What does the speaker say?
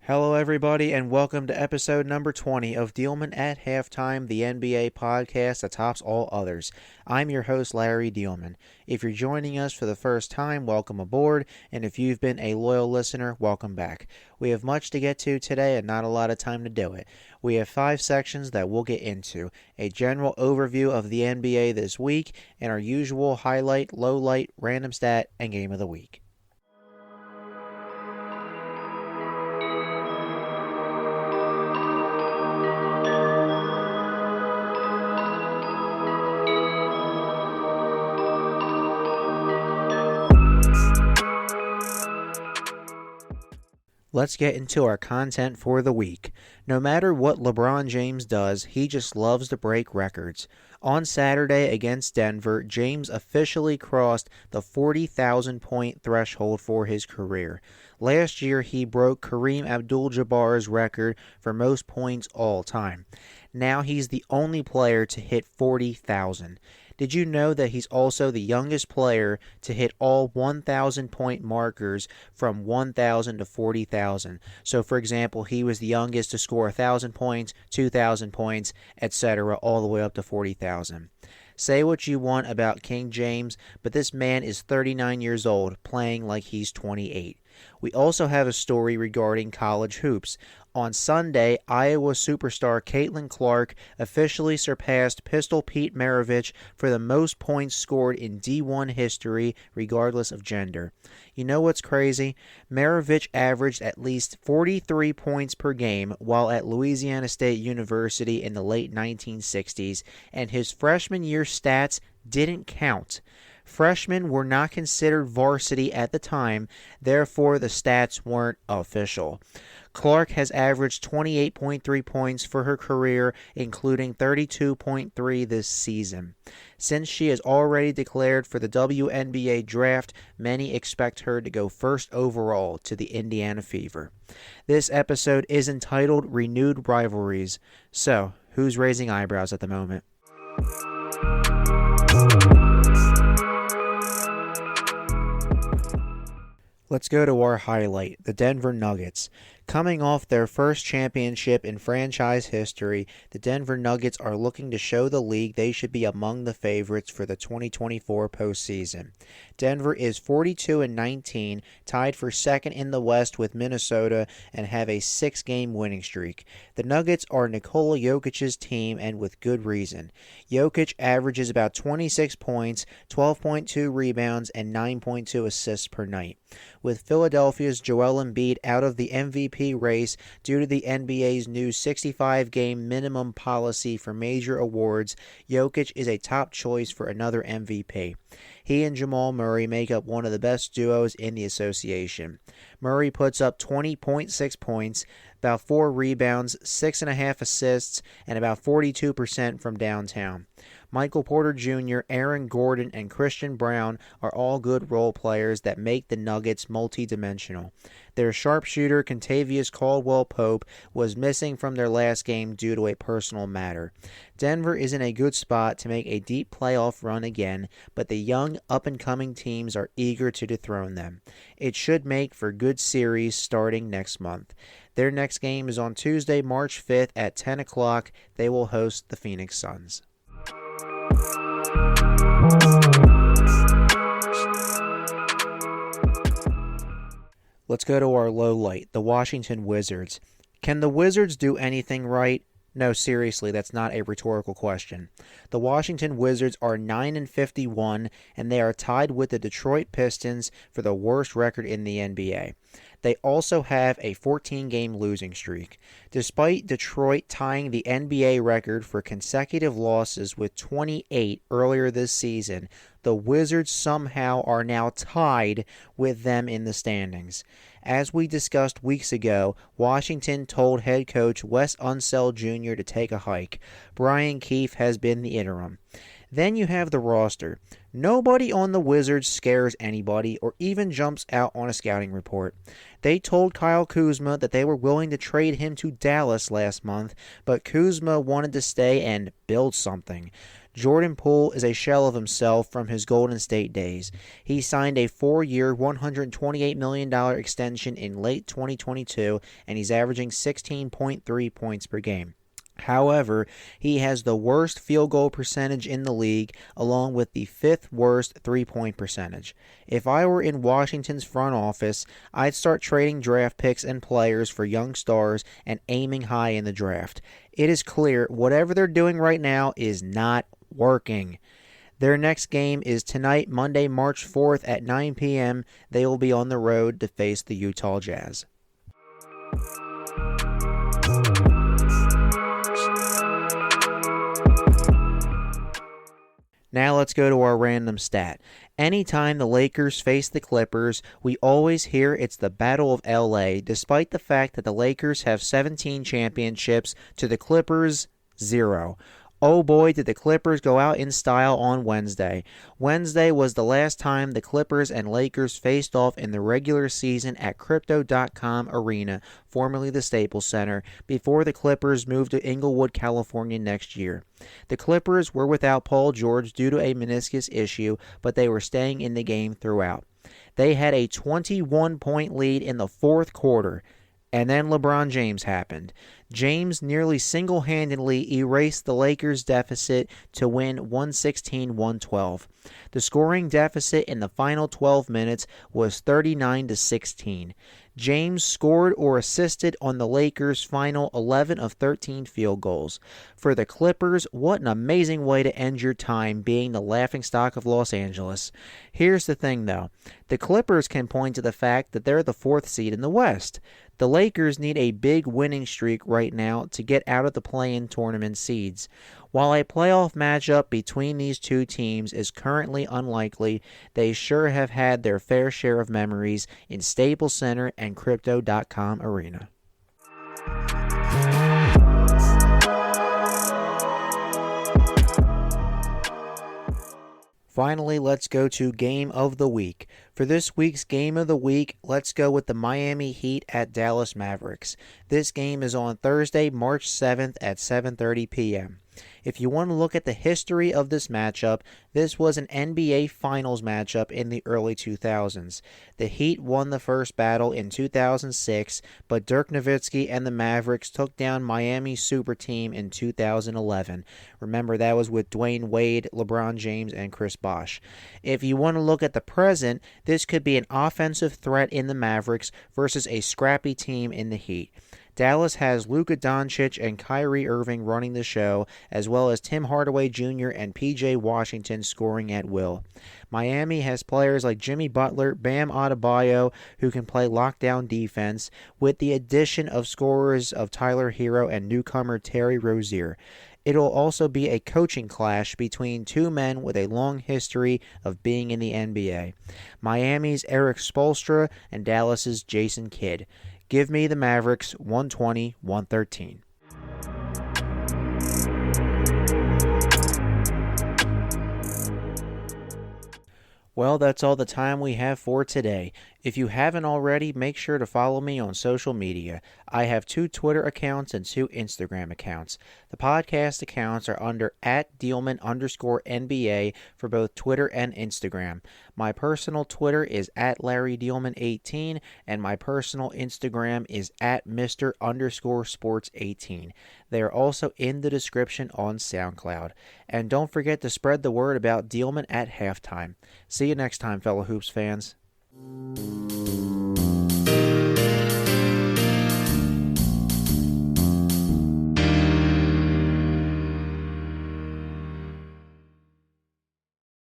Hello, everybody, and welcome to episode number 20 of Diehlman at Halftime, the NBA podcast that tops all others. I'm your host, Larry Diehlman. If you're joining us for the first time, welcome aboard, and if you've been a loyal listener, welcome back. We have much to get to today and not a lot of time to do it. We have 5 sections that we'll get into: a general overview of the NBA this week, and our usual highlight, lowlight, random stat, and game of the week. Let's get into our content for the week. No matter what LeBron James does, he just loves to break records. On Saturday against Denver, James officially crossed the 40,000 point threshold for his career. Last year, he broke Kareem Abdul-Jabbar's record for most points all time. Now he's the only player to hit 40,000. Did you know that he's also the youngest player to hit all 1,000 point markers from 1,000 to 40,000? So, for example, he was the youngest to score 1,000 points, 2,000 points, etc., all the way up to 40,000. Say what you want about King James, but this man is 39 years old, playing like he's 28. We also have a story regarding college hoops. On Sunday, Iowa superstar Caitlin Clark officially surpassed Pistol Pete Maravich for the most points scored in D1 history, regardless of gender. You know what's crazy? Maravich averaged at least 43 points per game while at Louisiana State University in the late 1960s, and his freshman year stats didn't count. Freshmen were not considered varsity at the time, therefore the stats weren't official. Clark has averaged 28.3 points for her career, including 32.3 this season. Since she is already declared for the WNBA draft, many expect her to go first overall to the Indiana Fever. This episode is entitled Renewed Rivalries. So, who's raising eyebrows at the moment? Let's go to our highlight, the Denver Nuggets. Coming off their first championship in franchise history, the Denver Nuggets are looking to show the league they should be among the favorites for the 2024 postseason. Denver is 42-19, tied for second in the West with Minnesota, and have a 6-game winning streak. The Nuggets are Nikola Jokic's team, and with good reason. Jokic averages about 26 points, 12.2 rebounds, and 9.2 assists per night. With Philadelphia's Joel Embiid out of the MVP race due to the NBA's new 65-game minimum policy for major awards, Jokic is a top choice for another MVP. He and Jamal Murray make up one of the best duos in the association. Murray puts up 20.6 points, about 4 rebounds, 6.5 assists, and about 42% from downtown. Michael Porter Jr., Aaron Gordon, and Christian Brown are all good role players that make the Nuggets multi-dimensional. Their sharpshooter, Kentavious Caldwell-Pope, was missing from their last game due to a personal matter. Denver is in a good spot to make a deep playoff run again, but the young, up-and-coming teams are eager to dethrone them. It should make for good series starting next month. Their next game is on Tuesday, March 5th at 10 o'clock. They will host the Phoenix Suns. Let's go to our low light, the Washington Wizards. Can the Wizards do anything right? No, seriously, that's not a rhetorical question. The Washington Wizards are 9-51, and they are tied with the Detroit Pistons for the worst record in the NBA. They also have a 14-game losing streak. Despite Detroit tying the NBA record for consecutive losses with 28 earlier this season, the Wizards somehow are now tied with them in the standings. As we discussed weeks ago, Washington told head coach Wes Unseld Jr. to take a hike. Brian Keefe has been the interim. Then you have the roster. Nobody on the Wizards scares anybody or even jumps out on a scouting report. They told Kyle Kuzma that they were willing to trade him to Dallas last month, but Kuzma wanted to stay and build something. Jordan Poole is a shell of himself from his Golden State days. He signed a 4-year, $128 million extension in late 2022, and he's averaging 16.3 points per game. However, he has the worst field goal percentage in the league, along with the 5th worst three-point percentage. If I were in Washington's front office, I'd start trading draft picks and players for young stars and aiming high in the draft. It is clear whatever they're doing right now is not working. Their next game is tonight, Monday, March 4th at 9 p.m. They will be on the road to face the Utah Jazz. Now let's go to our random stat. Anytime the Lakers face the Clippers, we always hear it's the Battle of LA, despite the fact that the Lakers have 17 championships to the Clippers, 0. Oh boy, did the Clippers go out in style on Wednesday. Wednesday was the last time the Clippers and Lakers faced off in the regular season at Crypto.com Arena, formerly the Staples Center, before the Clippers moved to Inglewood, California next year. The Clippers were without Paul George due to a meniscus issue, but they were staying in the game throughout. They had a 21-point lead in the fourth quarter. And then LeBron James happened. James nearly single-handedly erased the Lakers' deficit to win 116-112. The scoring deficit in the final 12 minutes was 39-16. James scored or assisted on the Lakers' final 11 of 13 field goals. For the Clippers, what an amazing way to end your time being the laughingstock of Los Angeles. Here's the thing, though. The Clippers can point to the fact that they're the 4th seed in the West. The Lakers need a big winning streak right now to get out of the play-in tournament seeds. While a playoff matchup between these two teams is currently unlikely, they sure have had their fair share of memories in Staples Center and Crypto.com Arena. Finally, let's go to Game of the Week. For this week's Game of the Week, let's go with the Miami Heat at Dallas Mavericks. This game is on Thursday, March 7th at 7:30 p.m. If you want to look at the history of this matchup, this was an NBA Finals matchup in the early 2000s. The Heat won the first battle in 2006, but Dirk Nowitzki and the Mavericks took down Miami's super team in 2011. Remember, that was with Dwayne Wade, LeBron James, and Chris Bosh. If you want to look at the present, this could be an offensive threat in the Mavericks versus a scrappy team in the Heat. Dallas has Luka Doncic and Kyrie Irving running the show, as well as Tim Hardaway Jr. and P.J. Washington scoring at will. Miami has players like Jimmy Butler, Bam Adebayo, who can play lockdown defense, with the addition of scorers of Tyler Hero and newcomer Terry Rozier. It'll also be a coaching clash between two men with a long history of being in the NBA. Miami's Eric Spoelstra and Dallas's Jason Kidd. Give me the Mavericks 120-113. Well, that's all the time we have for today. If you haven't already, make sure to follow me on social media. I have 2 Twitter accounts and 2 Instagram accounts. The podcast accounts are under @Diehlman_NBA for both Twitter and Instagram. My personal Twitter is @LarryDiehlman18, and my personal Instagram is @Mr_Sports18. They are also in the description on SoundCloud. And don't forget to spread the word about Diehlman at halftime. See you next time, fellow Hoops fans.